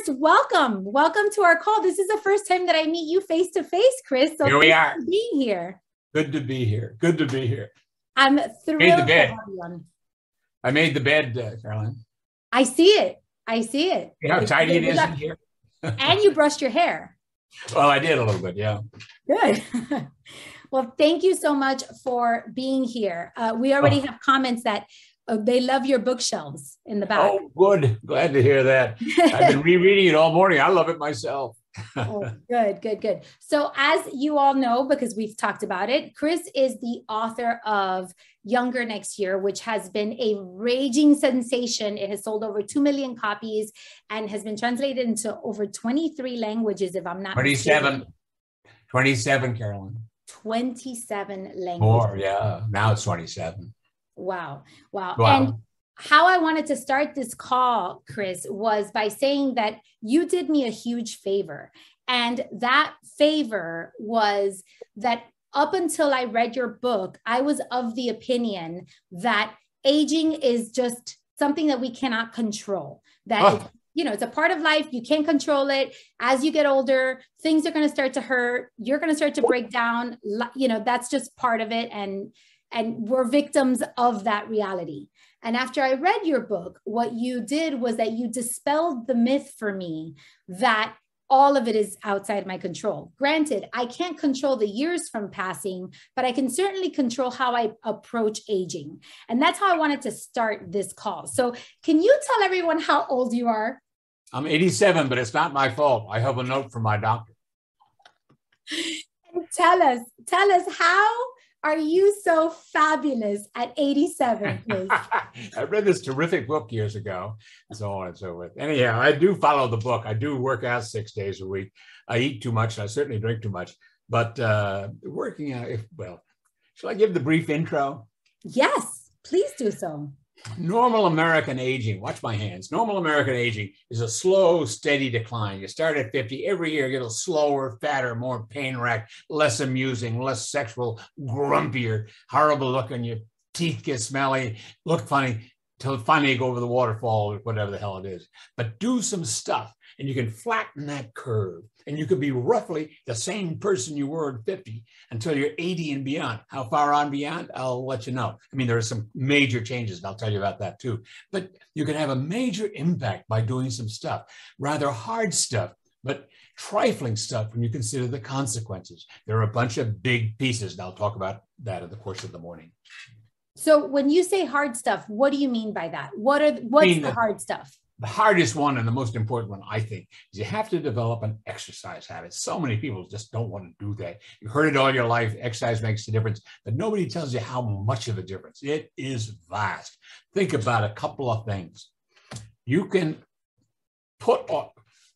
Chris, welcome. Welcome to our call. This is the first time that I meet you face to face, Chris. So here we are. For being here. Good to be here. Good to be here. I'm thrilled to have you on. I made the bed, Caroline. I see it. I see it. See how tidy it is in here? And you brushed your hair. Well, I did a little bit, yeah. Good. Well, thank you so much for being here. We already have comments that they love your bookshelves in the back. Oh, good. Glad to hear that. I've been rereading it all morning. I love it myself. Oh, good, good, good. So as you all know, because we've talked about it, Chris is the author of Younger Next Year, which has been a raging sensation. It has sold over 2 million copies and has been translated into over 23 languages, if I'm not 27. mistaken. 27, Caroline. 27 languages. More, yeah. Now it's 27. Wow. Wow. Wow. And how I wanted to start this call, Chris, was by saying that you did me a huge favor. And that favor was that up until I read your book, I was of the opinion that aging is just something that we cannot control. That it's a part of life. You can't control it. As you get older, things are going to start to hurt. You're going to start to break down. That's just part of it. And we're victims of that reality. And after I read your book, what you did was that you dispelled the myth for me that all of it is outside my control. Granted, I can't control the years from passing, but I can certainly control how I approach aging. And that's how I wanted to start this call. So can you tell everyone how old you are? I'm 87, but it's not my fault. I have a note from my doctor. And tell us how are you so fabulous at 87, please? I read this terrific book years ago, and so on and so forth. Anyhow, I do follow the book. I do work out 6 days a week. I eat too much. I certainly drink too much. But working out, shall I give the brief intro? Yes, please do so. Normal American aging, watch my hands. Normal American aging is a slow, steady decline. You start at 50, every year you get a slower, fatter, more pain-racked, less amusing, less sexual, grumpier, horrible looking. Your teeth get smelly, look funny, till finally you go over the waterfall or whatever the hell it is. But do some stuff and you can flatten that curve. And you could be roughly the same person you were at 50 until you're 80 and beyond. How far on beyond? I'll let you know. I mean, there are some major changes, and I'll tell you about that too. But you can have a major impact by doing some stuff, rather hard stuff, but trifling stuff when you consider the consequences. There are a bunch of big pieces, and I'll talk about that in the course of the morning. So when you say hard stuff, what do you mean by that? What's the hard stuff? The hardest one and the most important one, I think, is you have to develop an exercise habit. So many people just don't want to do that. You've heard it all your life. Exercise makes a difference, but nobody tells you how much of a difference. It is vast. Think about a couple of things. You can put off,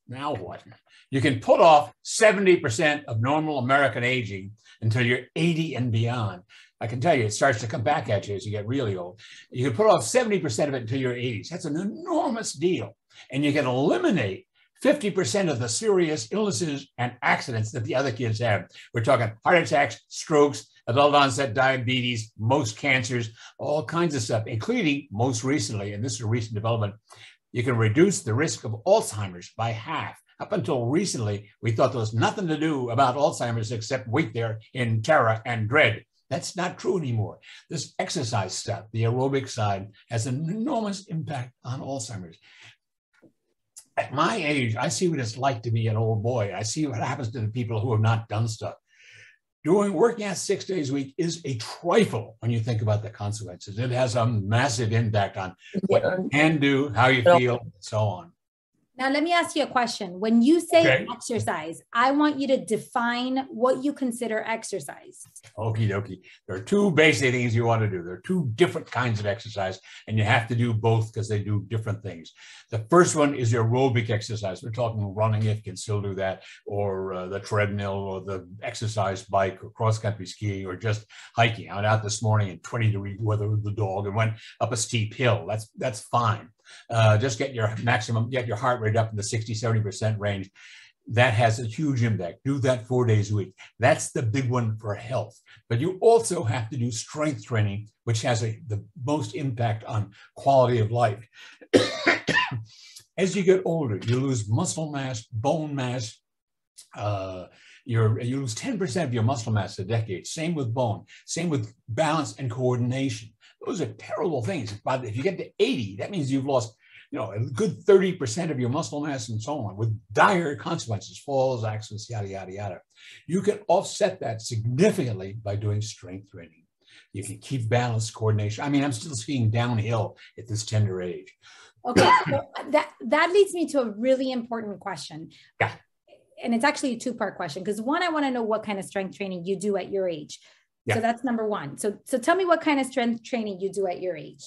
now what? You can put off 70% of normal American aging until you're 80 and beyond. I can tell you, it starts to come back at you as you get really old. You can put off 70% of it until your 80s. That's an enormous deal. And you can eliminate 50% of the serious illnesses and accidents that the other kids have. We're talking heart attacks, strokes, adult onset diabetes, most cancers, all kinds of stuff, including most recently, and this is a recent development, you can reduce the risk of Alzheimer's by half. Up until recently, we thought there was nothing to do about Alzheimer's except wait there in terror and dread. That's not true anymore. This exercise stuff, the aerobic side, has an enormous impact on Alzheimer's. At my age, I see what it's like to be an old boy. I see what happens to the people who have not done stuff. Working out 6 days a week is a trifle when you think about the consequences. It has a massive impact on what you can do, how you feel, and so on. Now, let me ask you a question. When you say exercise, I want you to define what you consider exercise. Okie dokie. There are two basic things you want to do. There are two different kinds of exercise, and you have to do both because they do different things. The first one is aerobic exercise. We're talking running, if you can still do that, or the treadmill, or the exercise bike, or cross-country skiing, or just hiking. I went out this morning in 20-degree weather with the dog and went up a steep hill. That's fine. Just get your heart rate up in the 60-70% range. That has a huge impact. Do that 4 days a week. That's the big one for health. But you also have to do strength training, which has the most impact on quality of life. As you get older, you lose muscle mass, bone mass. You lose 10% of your muscle mass a decade. Same with bone. Same with balance and coordination. Those are terrible things. But if you get to 80, that means you've lost, a good 30% of your muscle mass and so on, with dire consequences, falls, accidents, yada, yada, yada. You can offset that significantly by doing strength training. You can keep balance, coordination. I mean, I'm still skiing downhill at this tender age. Okay, so that leads me to a really important question. Yeah. And it's actually a two-part question, because one, I want to know what kind of strength training you do at your age. Yeah. So that's number one. So tell me what kind of strength training you do at your age.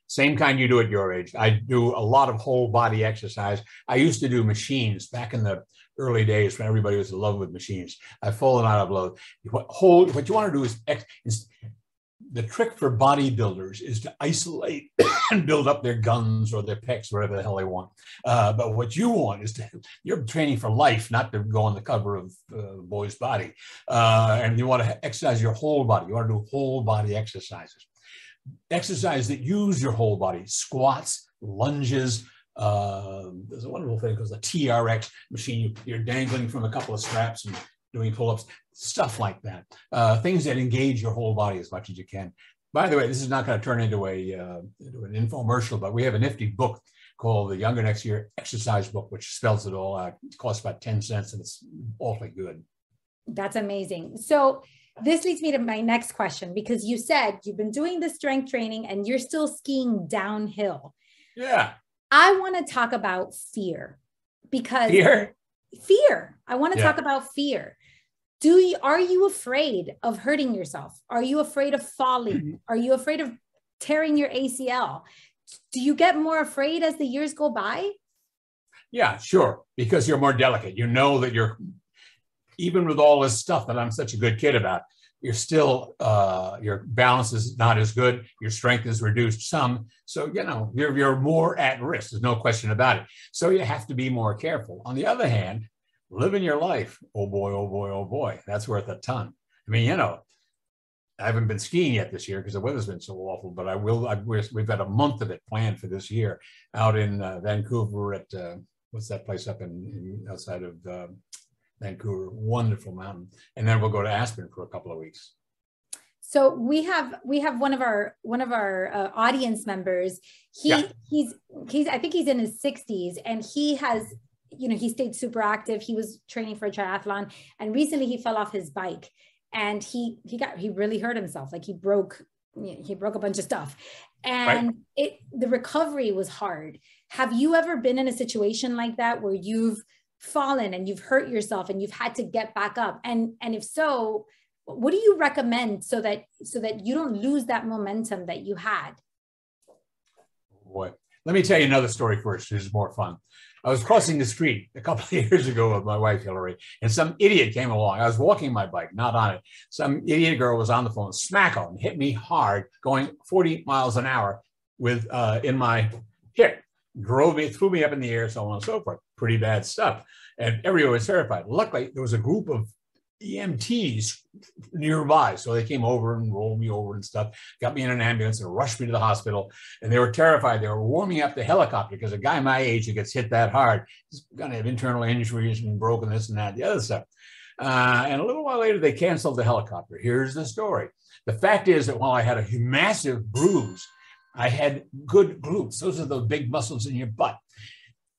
Same kind you do at your age. I do a lot of whole body exercise. I used to do machines back in the early days when everybody was in love with machines. I've fallen out of love. What you want to do is the trick for bodybuilders is to isolate and build up their guns or their pecs, whatever the hell they want. But what you want is you're training for life, not to go on the cover of Boy's Body. And you want to exercise your whole body. You want to do whole body exercises. Exercise that use your whole body, squats, lunges. There's a wonderful thing called the TRX machine. You're dangling from a couple of straps and doing pull-ups, stuff like that. Things that engage your whole body as much as you can. By the way, this is not going to turn into an infomercial, but we have a nifty book called the Younger Next Year Exercise Book, which spells it all out. It costs about 10 cents and it's awfully good. That's amazing. So this leads me to my next question, because you said you've been doing the strength training and you're still skiing downhill. Yeah. I want to talk about fear, because fear. I want to talk about fear. Are you afraid of hurting yourself? Are you afraid of falling? Mm-hmm. Are you afraid of tearing your ACL? Do you get more afraid as the years go by? Yeah, sure. Because you're more delicate. You know that even with all this stuff that I'm such a good kid about, you're still, your balance is not as good. Your strength is reduced some. So, you're more at risk. There's no question about it. So you have to be more careful. On the other hand, living your life, oh boy, oh boy, oh boy, that's worth a ton. I mean, I haven't been skiing yet this year because the weather's been so awful, but I will. We've got a month of it planned for this year out in Vancouver at, what's that place up outside of Vancouver, wonderful mountain. And then we'll go to Aspen for a couple of weeks. So we have one of our audience members. I think he's in his 60s, and he has, he stayed super active. He was training for a triathlon, and recently he fell off his bike, and he really hurt himself. Like he broke a bunch of stuff, and the recovery was hard. Have you ever been in a situation like that where you've fallen and you've hurt yourself and you've had to get back up? And if so, what do you recommend so that you don't lose that momentum that you had? Boy, let me tell you another story first. This is more fun. I was crossing the street a couple of years ago with my wife, Hillary, and some idiot came along. I was walking my bike, not on it. Some idiot girl was on the phone, smack on, hit me hard, going 40 miles an hour with in my hip. Threw me up in the air, so on and so forth. Pretty bad stuff. And everyone was terrified. Luckily, there was a group of EMTs nearby. So they came over and rolled me over and stuff, got me in an ambulance and rushed me to the hospital. And they were terrified. They were warming up the helicopter because a guy my age who gets hit that hard is going to have internal injuries and broken this and that, the other stuff. And a little while later, they canceled the helicopter. Here's the story. The fact is that while I had a massive bruise, I had good glutes. Those are those big muscles in your butt.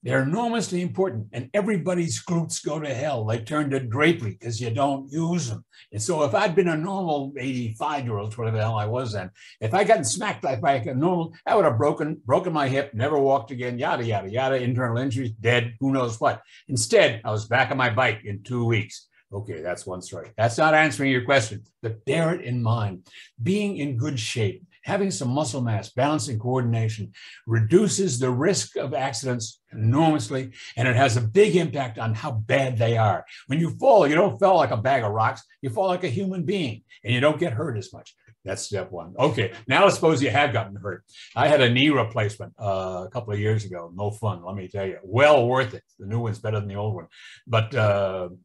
They're enormously important, and everybody's glutes go to hell. They turn to drapery because you don't use them. And so if I'd been a normal 85-year-old, whatever the hell I was then, if I gotten smacked like a normal, I would have broken my hip, never walked again, yada, yada, yada, internal injuries, dead, who knows what. Instead, I was back on my bike in 2 weeks. Okay, that's one story. That's not answering your question, but bear it in mind. Being in good shape, having some muscle mass, balance and coordination reduces the risk of accidents enormously, and it has a big impact on how bad they are. When you fall, you don't fall like a bag of rocks. You fall like a human being, and you don't get hurt as much. That's step one. Okay, now let's suppose you have gotten hurt. I had a knee replacement a couple of years ago. No fun, let me tell you. Well worth it. The new one's better than the old one. But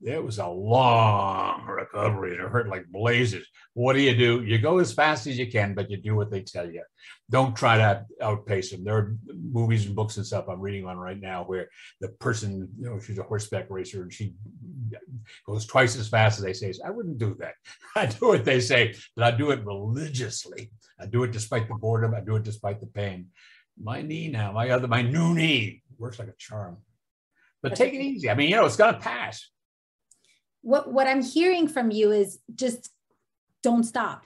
it was a long recovery. It hurt like blazes. What do? You go as fast as you can, but you do what they tell you. Don't try to outpace them. There are movies and books and stuff I'm reading on right now where the person, she's a horseback racer and she goes twice as fast as they say. So I wouldn't do that. I do what they say, but I do it religiously. I do it despite the boredom. I do it despite the pain. My knee now, my new knee works like a charm. But take it easy. I mean, it's going to pass. What I'm hearing from you is just don't stop.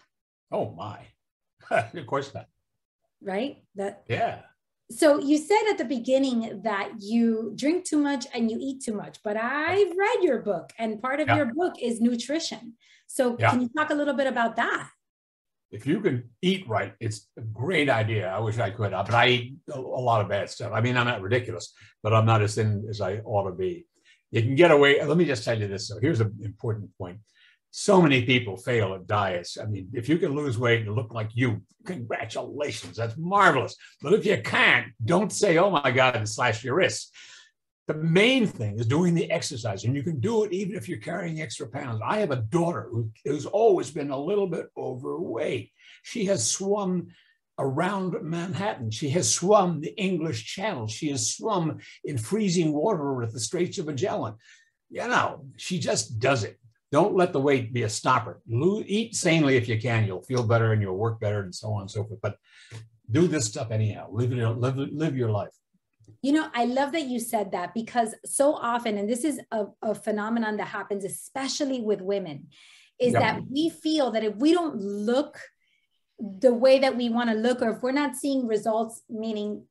Oh my, of course not. Right? Yeah. So you said at the beginning that you drink too much and you eat too much, but I've read your book and part of your book is nutrition. So can you talk a little bit about that? If you can eat right, it's a great idea. I wish I could, but I eat a lot of bad stuff. I mean, I'm not ridiculous, but I'm not as thin as I ought to be. You can get away. Let me just tell you this. So here's an important point. So many people fail at diets. I mean, if you can lose weight and look like you, congratulations, that's marvelous. But if you can't, don't say, oh my God, and slash your wrists. The main thing is doing the exercise, and you can do it even if you're carrying extra pounds. I have a daughter who's always been a little bit overweight. She has swum around Manhattan. She has swum the English Channel. She has swum in freezing water at the Straits of Magellan. She just does it. Don't let the weight be a stopper. Eat sanely if you can. You'll feel better and you'll work better and so on and so forth. But do this stuff anyhow. Live your life. I love that you said that because so often, and this is a phenomenon that happens, especially with women, is that we feel that if we don't look the way that we want to look, or if we're not seeing results, meaning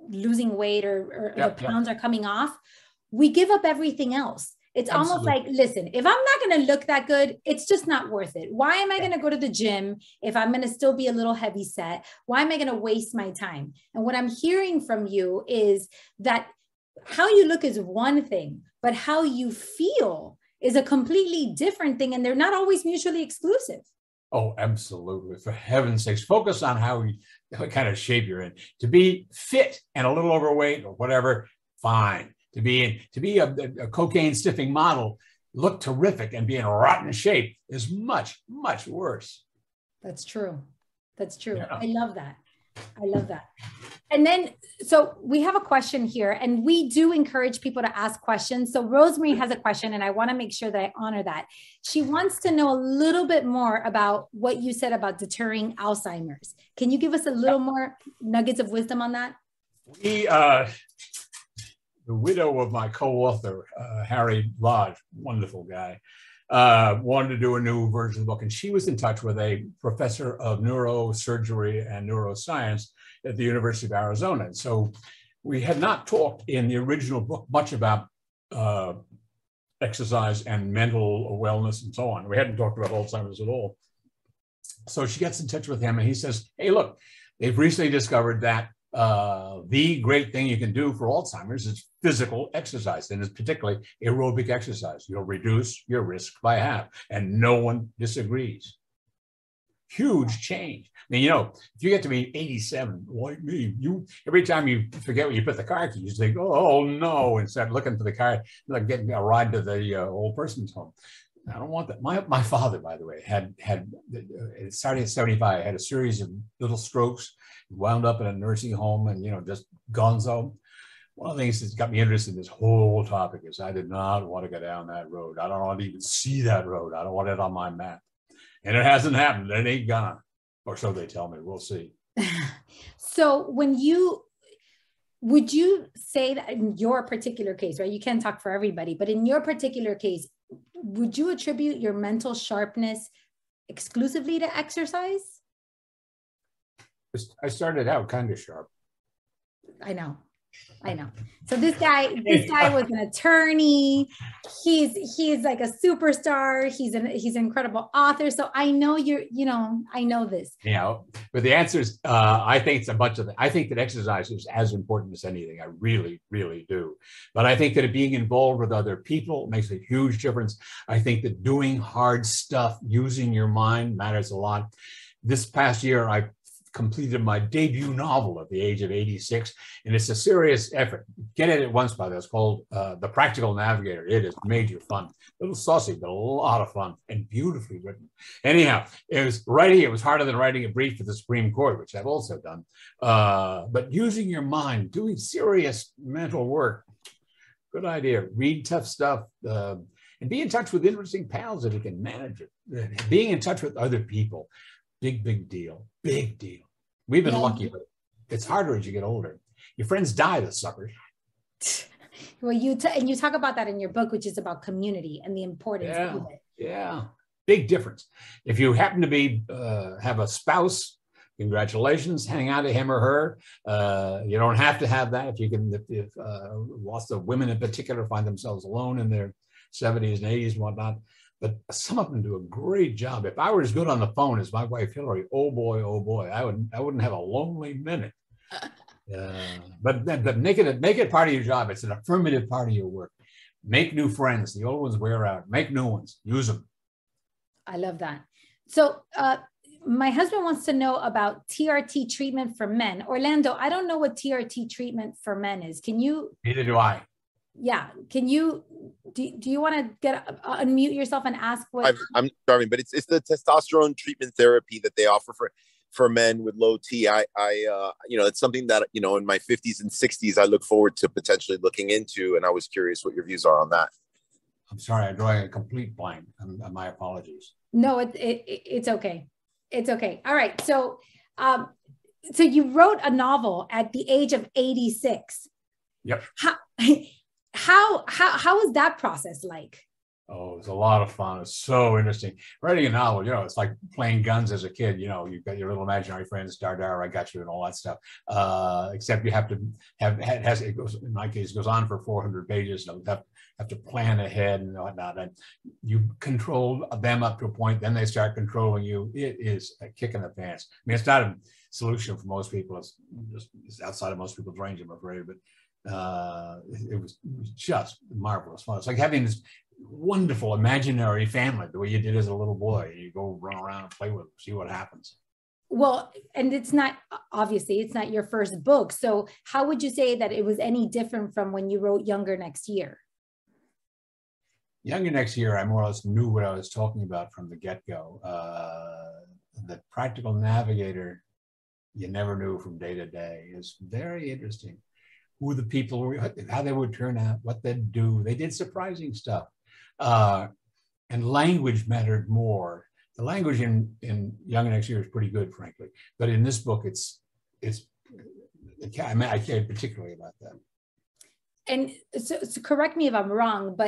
losing weight or the pounds are coming off, we give up everything else. It's almost like, listen, if I'm not going to look that good, it's just not worth it. Why am I going to go to the gym if I'm going to still be a little heavy set? Why am I going to waste my time? And what I'm hearing from you is that how you look is one thing, but how you feel is a completely different thing. And they're not always mutually exclusive. Oh, absolutely. For heaven's sakes, focus on what kind of shape you're in. To be fit and a little overweight or whatever, fine. To be a cocaine sniffing model, look terrific and be in rotten shape is much, much worse. That's true. That's true. Yeah. I love that. And then, so we have a question here, and we do encourage people to ask questions. So Rosemary has a question, and I want to make sure that I honor that. She wants to know a little bit more about what you said about deterring Alzheimer's. Can you give us a little more nuggets of wisdom on that? The widow of my co-author, Harry Lodge, wonderful guy, wanted to do a new version of the book. And she was in touch with a professor of neurosurgery and neuroscience at the University of Arizona. And so we had not talked in the original book much about exercise and mental wellness and so on. We hadn't talked about Alzheimer's at all. So she gets in touch with him and he says, hey, look, they've recently discovered that the great thing you can do for Alzheimer's is physical exercise, and it's particularly aerobic exercise. You'll reduce your risk by half, and no one disagrees. Huge change. I mean, if you get to be 87, like me, every time you forget where you put the car keys, you think, oh no, and start looking for the car, like getting a ride to the old person's home. I don't want that. My father, by the way, had starting at 75, had a series of little strokes, wound up in a nursing home, and just gonzo. One of the things that's got me interested in this whole topic is I did not want to go down that road. I don't want to even see that road. I don't want it on my map. And it hasn't happened. It ain't gonna, or so they tell me. We'll see. So would you say that in your particular case, right? You can't talk for everybody, but in your particular case, would you attribute your mental sharpness exclusively to exercise? I started out kind of sharp. I know. So this guy was an attorney. He's like a superstar. He's an incredible author. So I know I know this. But the answer is, I think it's a bunch of I think that exercise is as important as anything. I really, really do. But I think that being involved with other people makes a huge difference. I think that doing hard stuff, using your mind matters a lot. this past year, I completed my debut novel at the age of 86, and it's a serious effort. Get it at once, by the way. It's called The Practical Navigator. It is major fun. A little saucy, but a lot of fun and beautifully written. Anyhow, it was harder than writing a brief for the Supreme Court, which I've also done. But using your mind, doing serious mental work, good idea. Read tough stuff and be in touch with interesting pals that you can manage it. Being in touch with other people. Big deal. Big deal. We've been lucky, but it's harder as you get older. Your friends die, the suckers. Well, you talk about that in your book, which is about community and the importance of it. Yeah, big difference. If you happen to be have a spouse, congratulations, hang out to him or her. You don't have to have that. If you can, if lots of women in particular find themselves alone in their 70s and 80s and whatnot. But some of them do a great job. If I were as good on the phone as my wife Hillary, oh boy, I wouldn't have a lonely minute. But make it part of your job. It's an affirmative part of your work. Make new friends. The old ones wear out. Make new ones. Use them. I love that. So my husband wants to know about TRT treatment for men. Orlando, I don't know what TRT treatment for men is. Can you? Neither do I. Yeah. Can you, do you want to unmute yourself and ask what? I'm starving, but it's the testosterone treatment therapy that they offer for men with low T. It's something that, in my 50s and 60s, I look forward to potentially looking into. And I was curious what your views are on that. I'm sorry, I'm drawing a complete blank. My apologies. No, it's okay. It's okay. All right. So you wrote a novel at the age of 86. Yep. How was that process like? Oh, it was a lot of fun. It's so interesting. Writing a novel, it's like playing guns as a kid. You've got your little imaginary friends, Dar, I got you, and all that stuff. Except you have to it goes, in my case, it goes on for 400 pages. So you have to plan ahead and whatnot. And you control them up to a point, then they start controlling you. It is a kick in the pants. I mean, it's not a solution for most people. It's outside of most people's range, I'm afraid, but it was just marvelous fun. It's like having this wonderful imaginary family, the way you did as a little boy. You go run around and play with them, see what happens. Well, and it's not your first book. So how would you say that it was any different from when you wrote Younger Next Year? Younger Next Year, I more or less knew what I was talking about from the get-go. The Practical Navigator, you never knew from day to day. Is very interesting. Who the people were, how they would turn out, what they'd do. They did surprising stuff. And language mattered more. The language in Younger Next Year is pretty good, frankly. But in this book, I cared particularly about that. And so correct me if I'm wrong,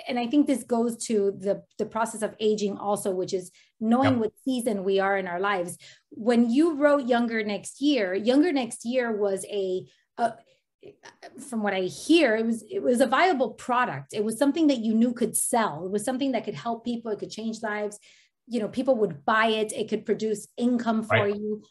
and I think this goes to the process of aging also, which is knowing what season we are in our lives. When you wrote Younger Next Year was from what I hear, it was a viable product. It was something that you knew could sell. It was something that could help people. It could change lives. People would buy it. It could produce income for you.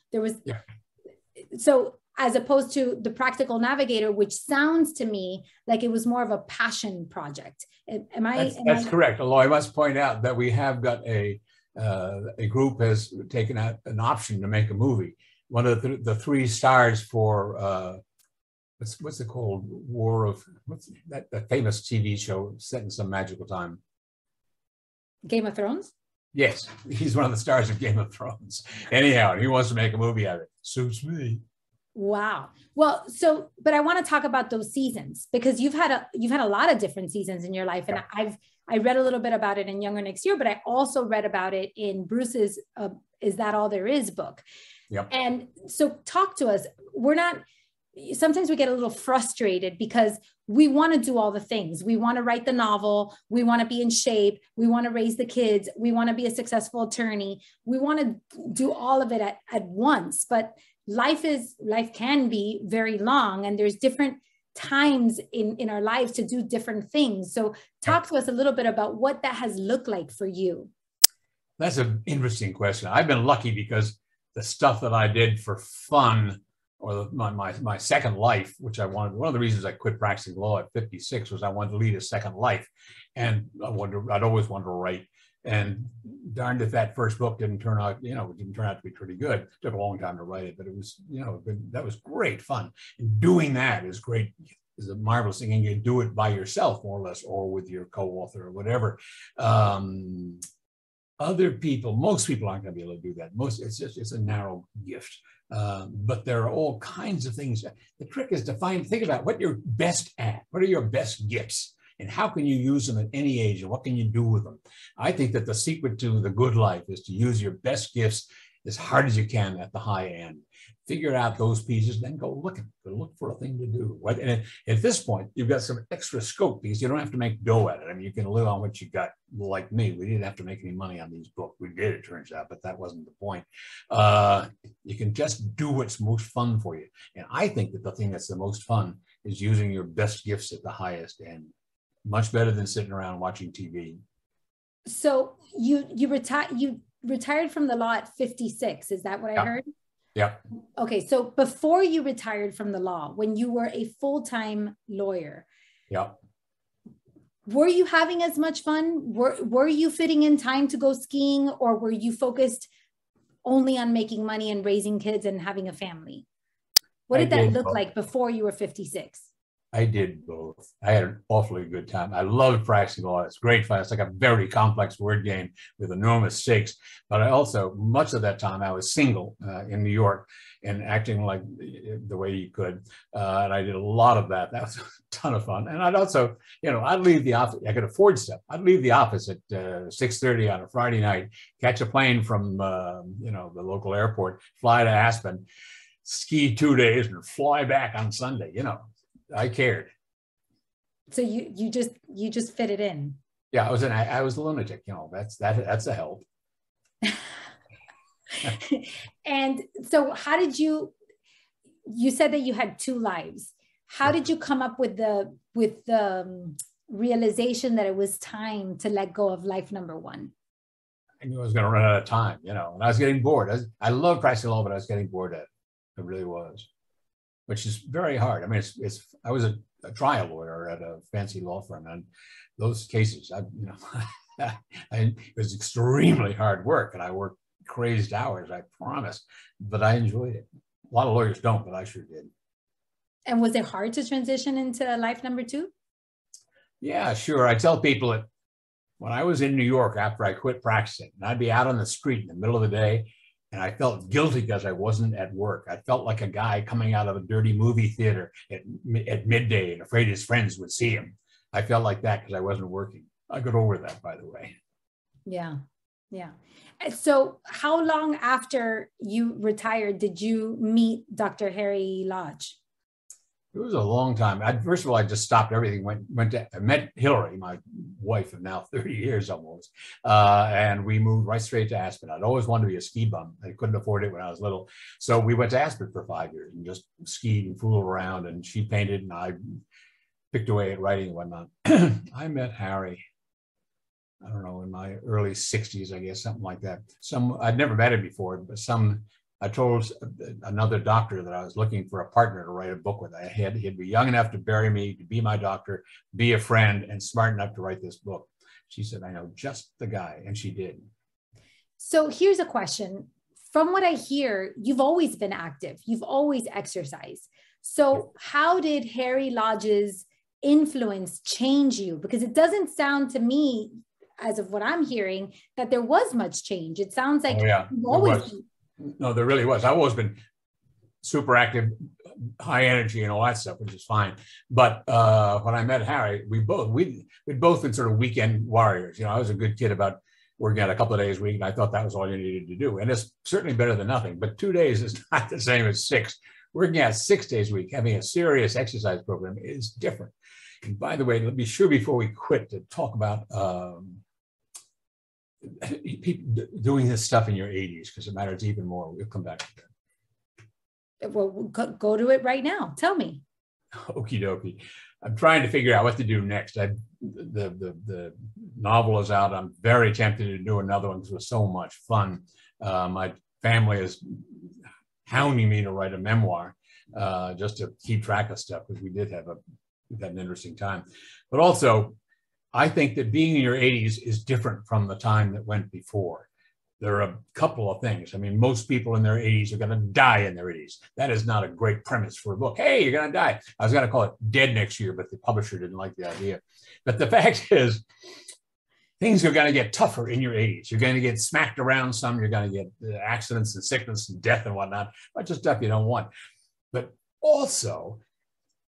So as opposed to the Practical Navigator, which sounds to me like it was more of a passion project. That's correct. Although I must point out that we have got a group has taken out an option to make a movie. One of the 3 stars for what's it called? What's that famous TV show set in some magical time? Game of Thrones? Yes, he's one of the stars of Game of Thrones. Anyhow, he wants to make a movie out of it. Suits me. Wow. Well, but I want to talk about those seasons, because you've had a lot of different seasons in your life. And I read a little bit about it in Younger Next Year, but I also read about it in Bruce's Is That All There Is book. Yep. And so talk to us. Sometimes we get a little frustrated because we want to do all the things. We want to write the novel. We want to be in shape. We want to raise the kids. We want to be a successful attorney. We want to do all of it at once. But life can be very long, and there's different times in our lives to do different things. So talk to us a little bit about what that has looked like for you. That's an interesting question. I've been lucky because the stuff that I did for fun, or my second life, which I wanted, one of the reasons I quit practicing law at 56 was I wanted to lead a second life. And I'd always wanted to write. And darned if that first book didn't turn out, it didn't turn out to be pretty good. It took a long time to write it, but it was, that was great fun. And doing that is great, is a marvelous thing. And you do it by yourself, more or less, or with your co-author or whatever. Other people, most people aren't going to be able to do that. It's a narrow gift. But there are all kinds of things. The trick is to think about what you're best at. What are your best gifts? And how can you use them at any age? And what can you do with them? I think that the secret to the good life is to use your best gifts as hard as you can at the high end. Figure out those pieces, then go look for a thing to do. And at this point, you've got some extra scope because you don't have to make dough at it. I mean, you can live on what you got. Like me, we didn't have to make any money on these books. We did, it turns out, but that wasn't the point. You can just do what's most fun for you. And I think that the thing that's the most fun is using your best gifts at the highest end. Much better than sitting around watching TV. So you retired from the law at 56. Is that what I heard? Yeah. Okay. So before you retired from the law, when you were a full-time lawyer, yeah, were you having as much fun? Were you fitting in time to go skiing, or were you focused only on making money and raising kids and having a family? What did that look like before you were 56? I did both. I had an awfully good time. I loved practicing law. It's great fun. It's like a very complex word game with enormous stakes. But I also, much of that time, I was single in New York and acting like the way you could. And I did a lot of that. That was a ton of fun. And I'd also, I'd leave the office. I could afford stuff. I'd leave the office at 6:30 on a Friday night, catch a plane from, the local airport, fly to Aspen, ski 2 days, and fly back on Sunday, I cared. So you just fit it in. Yeah, I was a lunatic. That's a help. And so, how did you said that you had two lives? How did you come up with the realization that it was time to let go of life number one? I knew I was going to run out of time, and I was getting bored. I love practicing law, but I was getting bored at it. I really was. Which is very hard. I mean, I was a trial lawyer at a fancy law firm, and those cases, it was extremely hard work, and I worked crazed hours, I promise, but I enjoyed it. A lot of lawyers don't, but I sure did. And was it hard to transition into life number two? Yeah, sure. I tell people that when I was in New York after I quit practicing, and I'd be out on the street in the middle of the day, and I felt guilty because I wasn't at work. I felt like a guy coming out of a dirty movie theater at midday and afraid his friends would see him. I felt like that because I wasn't working. I got over that, by the way. Yeah. Yeah. So how long after you retired did you meet Dr. Harry Lodge? It was a long time. First of all, I just stopped everything. I met Hillary, my wife of now 30 years almost, and we moved right straight to Aspen. I'd always wanted to be a ski bum. I couldn't afford it when I was little, so we went to Aspen for 5 years and just skied and fooled around. And she painted, and I picked away at writing and whatnot. I met Harry, I don't know, in my early 60s, I guess, something like that. I'd never met him before, but I told another doctor that I was looking for a partner to write a book with. He'd be young enough to bury me, to be my doctor, be a friend, and smart enough to write this book. She said, I know just the guy, and she did. So here's a question. From what I hear, you've always been active. You've always exercised. So how did Harry Lodge's influence change you? Because it doesn't sound to me, as of what I'm hearing, that there was much change. It sounds like you've always been. No, there really was. I've always been super active, high energy, and all that stuff, which is fine. But when I met Harry, we'd both been sort of weekend warriors. I was a good kid about working out a couple of days a week, and I thought that was all you needed to do. And it's certainly better than nothing. But 2 days is not the same as 6. Working out 6 days a week, having a serious exercise program is different. And by the way, let me be sure before we quit to talk about people doing this stuff in your 80s, because it matters even more. We'll come back to that. Well, go to it right now. Tell me. Okie dokie. I'm trying to figure out what to do next. The novel is out. I'm very tempted to do another one because it was so much fun. My family is hounding me to write a memoir just to keep track of stuff, because we've had an interesting time. But also, I think that being in your 80s is different from the time that went before. There are a couple of things. I mean, most people in their 80s are going to die in their 80s. That is not a great premise for a book. Hey, you're going to die. I was going to call it Dead Next Year, but the publisher didn't like the idea. But the fact is, things are going to get tougher in your 80s. You're going to get smacked around some. You're going to get accidents and sickness and death and whatnot, a bunch of stuff you don't want. But also,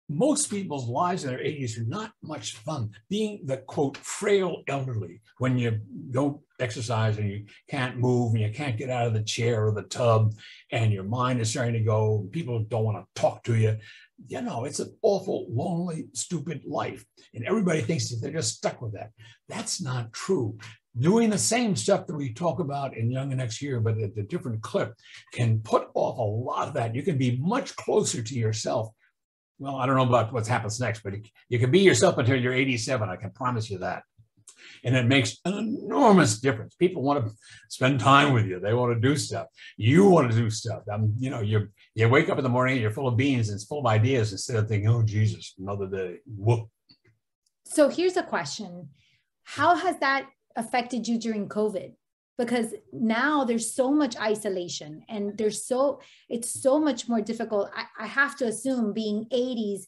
most people's lives in their 80s are not much fun. Being the, quote, frail elderly, when you don't exercise and you can't move and you can't get out of the chair or the tub and your mind is starting to go, people don't want to talk to you. You know, it's an awful, lonely, stupid life. And everybody thinks that they're just stuck with that. That's not true. Doing the same stuff that we talk about in Young and Next Year, but at a different clip, can put off a lot of that. You can be much closer to yourself. Well, I don't know about what happens next, but you can be yourself until you're 87. I can promise you that. And it makes an enormous difference. People want to spend time with you. They want to do stuff. You want to do stuff. You know, you wake up in the morning and you're full of beans and it's full of ideas instead of thinking, oh, Jesus, another day. Whoop. So here's a question. How has that affected you during COVID? Because now there's so much isolation and it's so much more difficult. I have to assume being 80s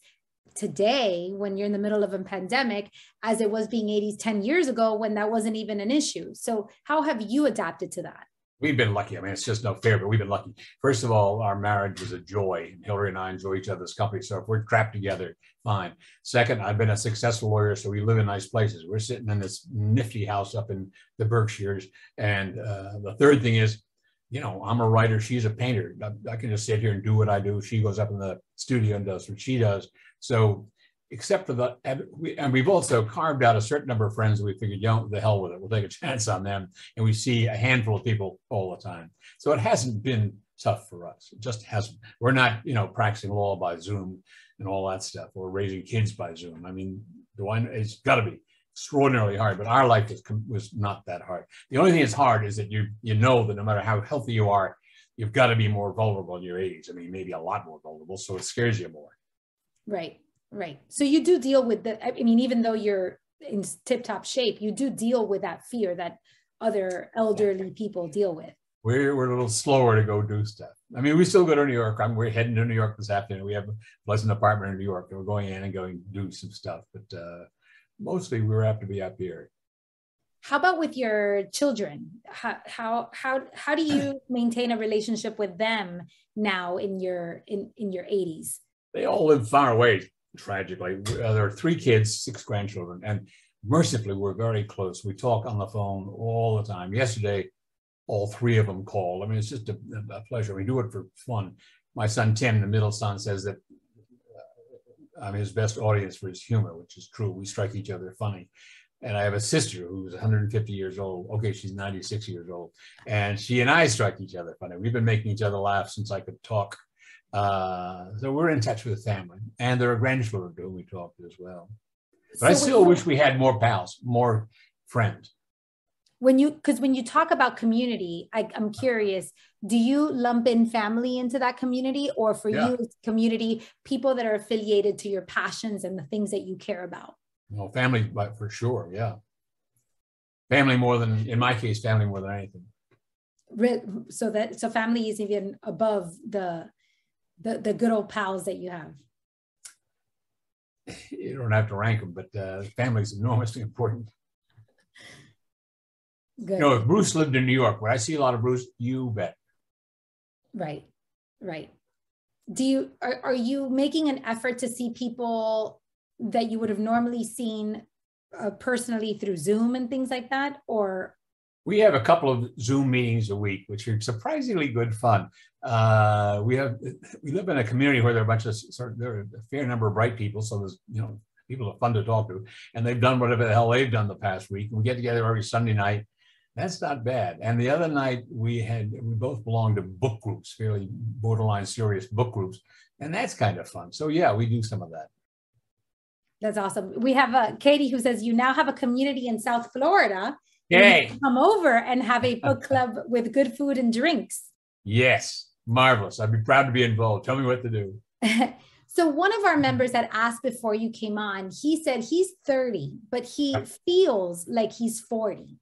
today, when you're in the middle of a pandemic, as it was being 80s 10 years ago, when that wasn't even an issue. So how have you adapted to that? We've been lucky. I mean, it's just no fair, but we've been lucky. First of all, our marriage is a joy. Hillary and I enjoy each other's company. So if we're trapped together, fine. Second, I've been a successful lawyer, so we live in nice places. We're sitting in this nifty house up in the Berkshires. And the third thing is, you know, I'm a writer. She's a painter. I can just sit here and do what I do. She goes up in the studio and does what she does. So except for and we've also carved out a certain number of friends that we figured, the hell with it. We'll take a chance on them. And we see a handful of people all the time. So it hasn't been tough for us. It just hasn't. We're not, practicing law by Zoom and all that stuff, or raising kids by Zoom. I mean, it's got to be extraordinarily hard, but our life was not that hard. The only thing that's hard is that you know that no matter how healthy you are, you've got to be more vulnerable in your 80s. I mean, maybe a lot more vulnerable, so it scares you more. Right. So you do deal with even though you're in tip-top shape, you do deal with that fear that other elderly people deal with. We're a little slower to go do stuff. I mean, we still go to New York. We're heading to New York this afternoon. We have a pleasant apartment in New York, and we're going in and going to do some stuff. But mostly we're apt to be up here. How about with your children? How do you maintain a relationship with them now in your 80s? They all live far away, tragically. There are 3 kids, 6 grandchildren, and mercifully, we're very close. We talk on the phone all the time. Yesterday, all 3 of them called. I mean, it's just a pleasure. We do it for fun. My son, Tim, the middle son, says that I'm his best audience for his humor, which is true. We strike each other funny. And I have a sister who's 150 years old. Okay, she's 96 years old. And she and I strike each other funny. We've been making each other laugh since I could talk. So we're in touch with the family. And there are grandchildren to whom we talk to as well. But I still wish we had more pals, more friends. Because when you talk about community, I'm curious, do you lump in family into that community, or for you, it's community, people that are affiliated to your passions and the things that you care about? No, family, but for sure, yeah. Family more than, in my case, family more than anything. So family is even above the good old pals that you have. You don't have to rank them, but family is enormously important. Good. If Bruce lived in New York, would I see a lot of Bruce? You bet. Right. Are you making an effort to see people that you would have normally seen personally through Zoom and things like that, or? We have a couple of Zoom meetings a week, which are surprisingly good fun. We live in a community where there are there are a fair number of bright people, so there's people are fun to talk to, and they've done whatever the hell they've done the past week. And we get together every Sunday night. That's not bad. And the other night we both belonged to book groups, fairly borderline serious book groups, and that's kind of fun. So yeah, we do some of that. That's awesome. We have Katie who says you now have a community in South Florida. Yay! Come over and have a book club with good food and drinks. Yes, marvelous. I'd be proud to be involved. Tell me what to do. So one of our members that asked before you came on, he said he's 30, but he feels like he's 40.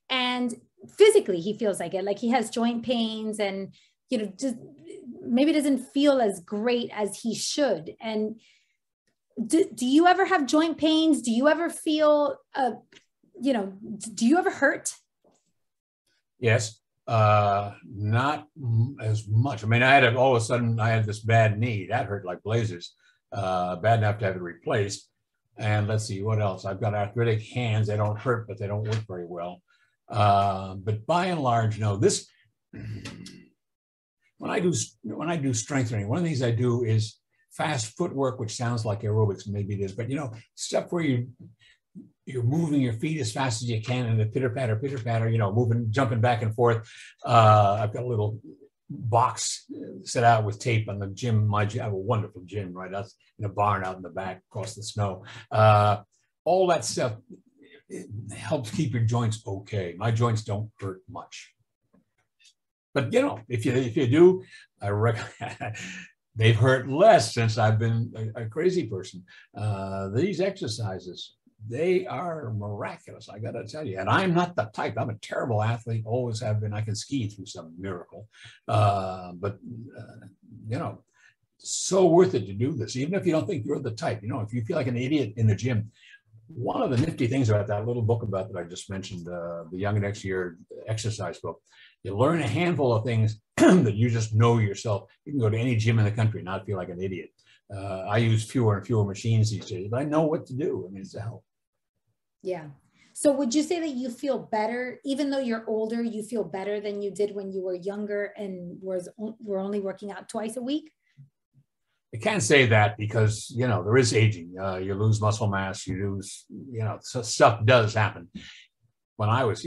And physically he feels like he has joint pains and, just maybe doesn't feel as great as he should. And do you ever have joint pains? Do you ever feel, do you ever hurt? Yes, not as much. I mean, all of a sudden I had this bad knee that hurt like blazers, bad enough to have it replaced. And let's see, what else? I've got arthritic hands. They don't hurt, but they don't work very well. But by and large, no, when I do strength training, one of the things I do is fast footwork, which sounds like aerobics, maybe it is, but stuff where you're moving your feet as fast as you can and the pitter patter, moving, jumping back and forth. I've got a little box set out with tape on the gym. I have a wonderful gym right out in a barn out in the back across the snow. All that stuff, it helps keep your joints okay. My joints don't hurt much. But if you do, I reckon they've hurt less since I've been a crazy person. These exercises, they are miraculous, I got to tell you. And I'm not the type. I'm a terrible athlete, always have been. I can ski through some miracle. But so worth it to do this, even if you don't think you're the type. If you feel like an idiot in the gym. One of the nifty things about that little book that I just mentioned, the Young and Next Year exercise book, you learn a handful of things that you just know yourself. You can go to any gym in the country and not feel like an idiot. I use fewer and fewer machines these days, but I know what to do. I mean, it's a help. Yeah. So would you say that you feel better, even though you're older, you feel better than you did when you were younger and were only working out twice a week? I can't say that because, there is aging. You lose muscle mass, you lose, so stuff does happen. When I was,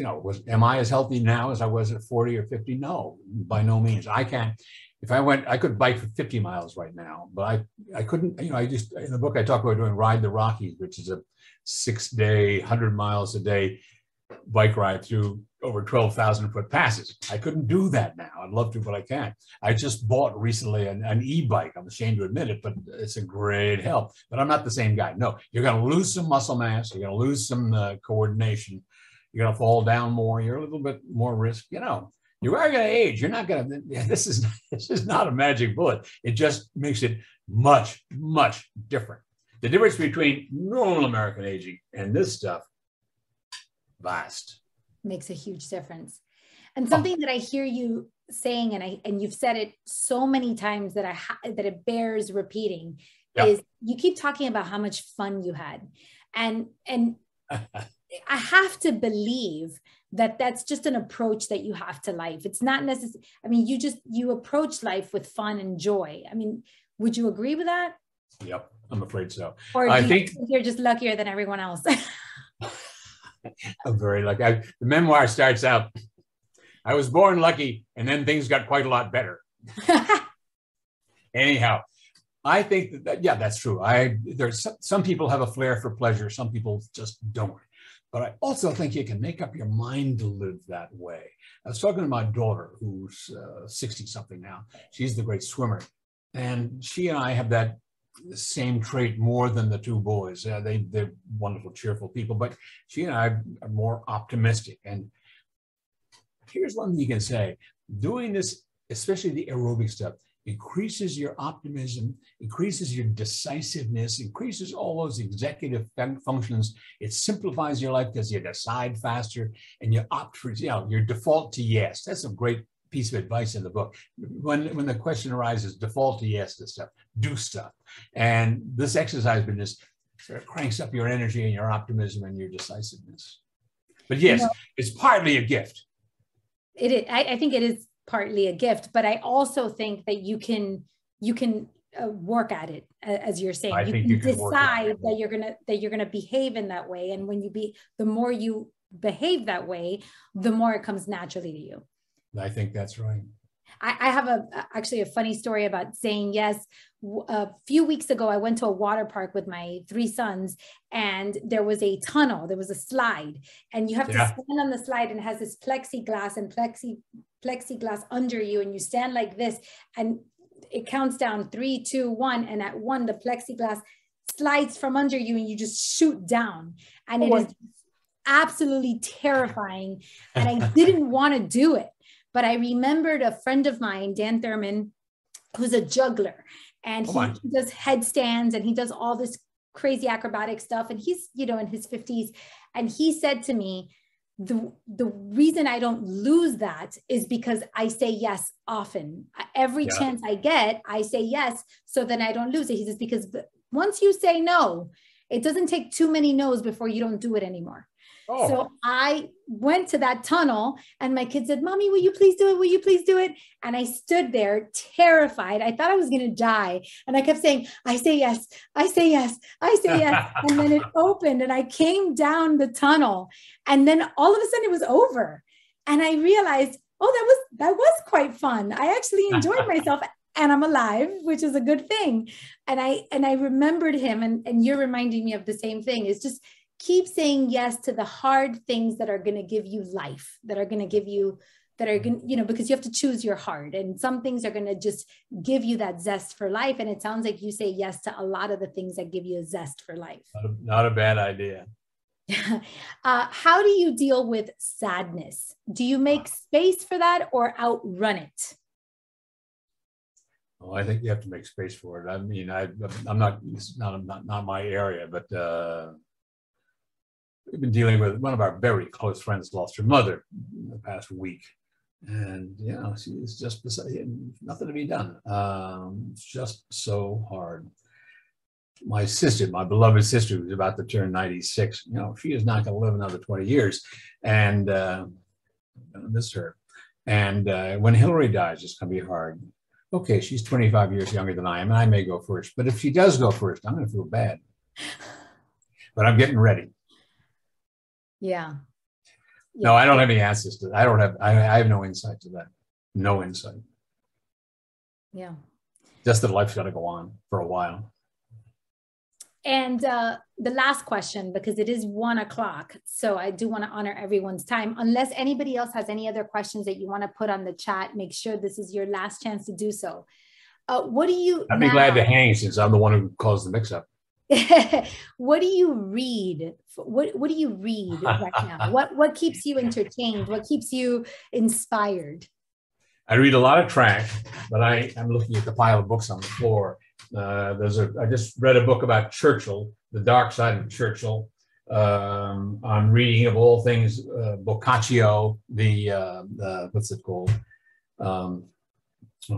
am I as healthy now as I was at 40 or 50? No, by no means. I can't. If I could bike for 50 miles right now, but I couldn't, in the book I talk about doing Ride the Rockies, which is a 6-day, 100 miles a day bike ride through over 12,000-foot passes. I couldn't do that now. I'd love to, but I can't. I just bought recently an e-bike. I'm ashamed to admit it, but it's a great help. But I'm not the same guy. No, you're going to lose some muscle mass. You're going to lose some coordination. You're going to fall down more. You're a little bit more risk. You are going to age. You're not going to. This is not a magic bullet. It just makes it much, much different. The difference between normal American aging and this stuff, vast. Makes a huge difference. And something that I hear you saying, and you've said it so many times that that it bears repeating, is you keep talking about how much fun you had, and I have to believe that that's just an approach that you have to life. It's not necessary. I mean, you approach life with fun and joy. I mean, would you agree with that? Yep, I'm afraid so. Or do you think you're just luckier than everyone else? I'm very lucky. The memoir starts out, I was born lucky, and then things got quite a lot better. Anyhow, I think that's true. There's some people have a flair for pleasure. Some people just don't. But I also think you can make up your mind to live that way. I was talking to my daughter, who's 60-something now. She's the great swimmer. And she and I have that same trait more than the two boys. They're wonderful, cheerful people, but she and I are more optimistic. And here's one thing you can say. Doing this, especially the aerobic stuff, increases your optimism, increases your decisiveness, increases all those executive functions. It simplifies your life because you decide faster and you opt for, your default to yes. That's a great piece of advice in the book. When the question arises, default to yes to stuff, do stuff. And this exercise just sort of cranks up your energy and your optimism and your decisiveness. But yes, it's partly a gift. It is. I think it is partly a gift, but I also think that you can work at it, as you're saying. You can decide that you're gonna behave in that way, and when the more you behave that way, the more it comes naturally to you. I think that's right. I have actually a funny story about saying yes. A few weeks ago, I went to a water park with my 3 sons, and there was a tunnel, there was a slide, and you have to stand on the slide, and it has this plexiglass and plexiglass under you, and you stand like this, and it counts down 3, 2, 1. And at 1, the plexiglass slides from under you and you just shoot down. And it is absolutely terrifying. And I didn't want to do it. But I remembered a friend of mine, Dan Thurman, who's a juggler. And he does headstands and he does all this crazy acrobatic stuff. And he's, you know, in his 50s. And he said to me, the reason I don't lose that is because I say yes often. Every chance I get, I say yes, so then I don't lose it. He says, because once you say no, it doesn't take too many no's before you don't do it anymore. Oh. So I went to that tunnel and my kid said, Mommy, will you please do it? Will you please do it? And I stood there terrified. I thought I was going to die. And I kept saying, I say yes, I say yes, I say yes. And then it opened and I came down the tunnel. And then all of a sudden it was over. And I realized, oh, that was quite fun. I actually enjoyed myself and I'm alive, which is a good thing. And I remembered him, and you're reminding me of the same thing. Is just keep saying yes to the hard things that are going to give you life, that are going to give you, that are going to, you know, because you have to choose your heart. And some things are going to just give you that zest for life. And it sounds like you say yes to a lot of the things that give you a zest for life. Not a bad idea. How do you deal with sadness? Do you make space for that or outrun it? Well, I think you have to make space for it. I mean, I'm not, it's not my area, but we've been dealing with one of our very close friends lost her mother in the past week. And, you know, she's just nothing to be done. It's just so hard. My sister, my beloved sister, who's about to turn 96, you know, she is not going to live another 20 years. And I miss her. And when Hillary dies, it's going to be hard. Okay, she's 25 years younger than I am, and I may go first. But if she does go first, I'm going to feel bad. But I'm getting ready. Yeah. No, I don't have any answers to that. I have no insight to that. No insight. Yeah. Just that life's got to go on for a while. And the last question, because it is 1 o'clock, so I do want to honor everyone's time. Unless anybody else has any other questions that you want to put on the chat, make sure this is your last chance to do so. What do you? I'd be glad to hang since I'm the one who caused the mix-up. What do you read? What do you read right now? What keeps you entertained? What keeps you inspired? I read a lot of trash, but I'm looking at the pile of books on the floor. I just read a book about Churchill, the dark side of Churchill. I'm reading, of all things, Boccaccio, what's it called? Oh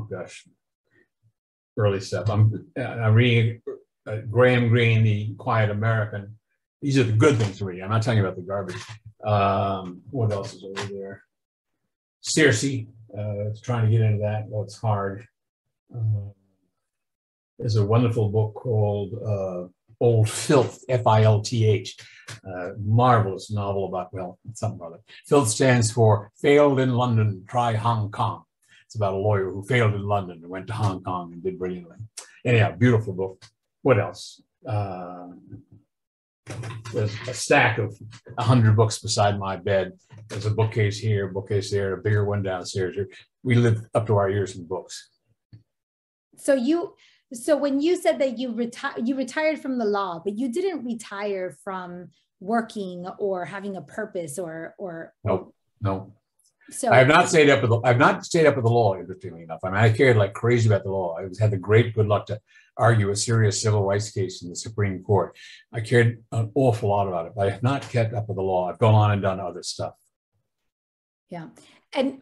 gosh, early stuff. I'm reading Graham Greene, The Quiet American. These are the good things to read. I'm not telling you about the garbage. What else is over there? Circe. Trying to get into that. Well, it's hard. There's a wonderful book called Old Filth, F-I-L-T-H. Marvelous novel about, well, something about it. Filth stands for Failed in London, Try Hong Kong. It's about a lawyer who failed in London and went to Hong Kong and did brilliantly. Anyhow, beautiful book. What else? There's a stack of 100 books beside my bed. There's a bookcase here, bookcase there, a bigger one downstairs. We live up to our ears in books. So when you said that you retired from the law, but you didn't retire from working or having a purpose or No. So I've not stayed up with the law, interestingly enough. I mean, I cared like crazy about the law. I had the great good luck to argue a serious civil rights case in the Supreme Court. I cared an awful lot about it, but I have not kept up with the law. I've gone on and done other stuff. Yeah. And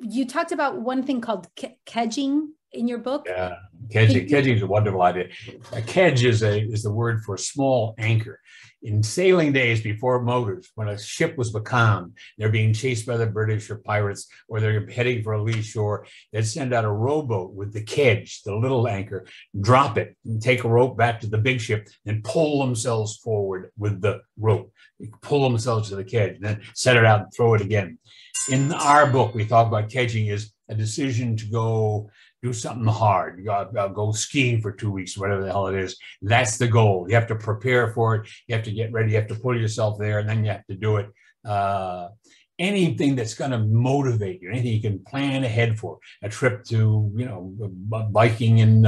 you talked about one thing called kedging in your book. Yeah, kedging is a wonderful idea. A kedge is the word for a small anchor. In sailing days before motors, when a ship was becalmed, they're being chased by the British or pirates, or they're heading for a lee shore, they'd send out a rowboat with the kedge, the little anchor, drop it, and take a rope back to the big ship, and pull themselves forward with the rope. They pull themselves to the kedge, and then set it out and throw it again. In our book, we talk about kedging is a decision to go do something hard. You got to go skiing for 2 weeks, whatever the hell it is. That's the goal. You have to prepare for it. You have to get ready. You have to pull yourself there, and then you have to do it. anything that's going to motivate you, anything you can plan ahead for, a trip to, biking in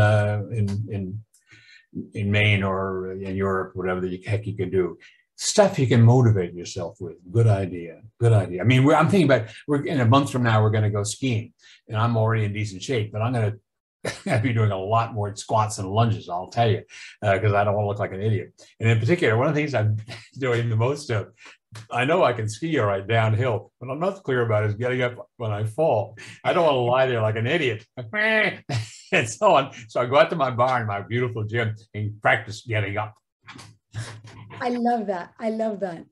Maine or in Europe, whatever the heck you can do. Stuff you can motivate yourself with. Good idea. Good idea. I mean, I'm thinking about, we're in a month from now, we're going to go skiing, and I'm already in decent shape, but I'm going to be doing a lot more squats and lunges, I'll tell you, because I don't want to look like an idiot. And in particular, one of the things I'm doing the most of, I know I can ski all right downhill, but I'm not clear about is getting up when I fall. I don't want to lie there like an idiot and so on. So I go out to my barn, my beautiful gym, and practice getting up. I love that. I love that.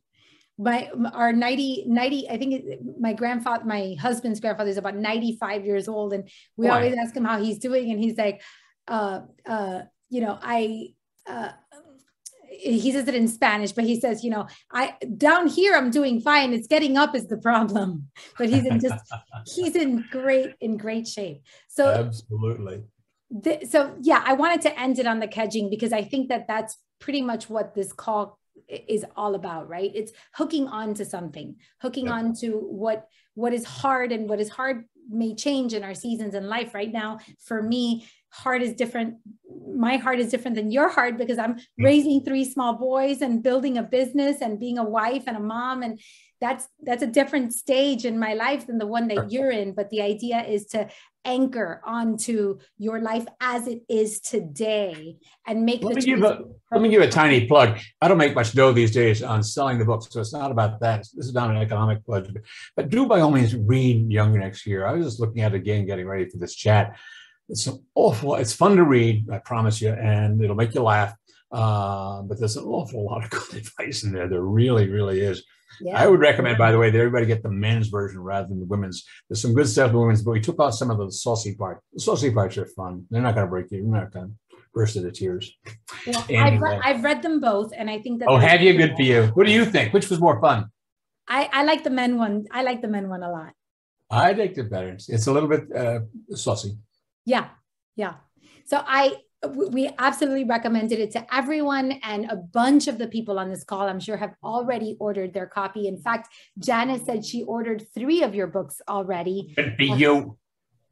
Our 90, I think my husband's grandfather is about 95 years old. And we always ask him how he's doing. And he's like, he says it in Spanish, but he says, down here, I'm doing fine. It's getting up is the problem, but he's in great shape. So absolutely. I wanted to end it on the kedging, because I think that that's pretty much what this call is all about, right? It's hooking on to something, on to what is hard, and what is hard may change in our seasons in life. Right now, for me, heart is different. My heart is different than your heart, because I'm raising 3 small boys and building a business and being a wife and a mom. And that's a different stage in my life than the one that you're in. But the idea is to anchor onto your life as it is today and make let me give a tiny plug. I don't make much dough these days on selling the book, so it's not about that. This is not an economic plug, but do by all means read Young Next Year. I was just looking at it again, getting ready for this chat. It's fun to read, I promise you, and it'll make you laugh. But there's an awful lot of good advice in there. There really, really is. Yeah. I would recommend, by the way, that everybody get the men's version rather than the women's. There's some good stuff in the women's, but we took out some of the saucy parts. The saucy parts are fun. They're not going to break you. You're not going to burst into tears. Well, I've read them both, and I think that. Oh, have you? Good for you. What do you think? Which was more fun? I like the men one. I like the men one a lot. I liked it better. It's a little bit saucy. Yeah. So we absolutely recommended it to everyone, and a bunch of the people on this call, I'm sure, have already ordered their copy. In fact, Janice said she ordered 3 of your books already. Good for you.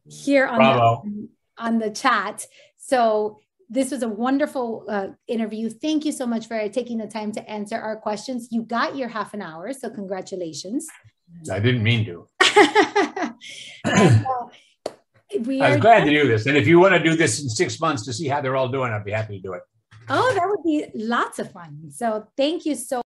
Here on the chat. So this was a wonderful interview. Thank you so much for taking the time to answer our questions. You got your half an hour, so congratulations. I didn't mean to. And, I was glad to do this. And if you want to do this in 6 months to see how they're all doing, I'd be happy to do it. Oh, that would be lots of fun. So thank you so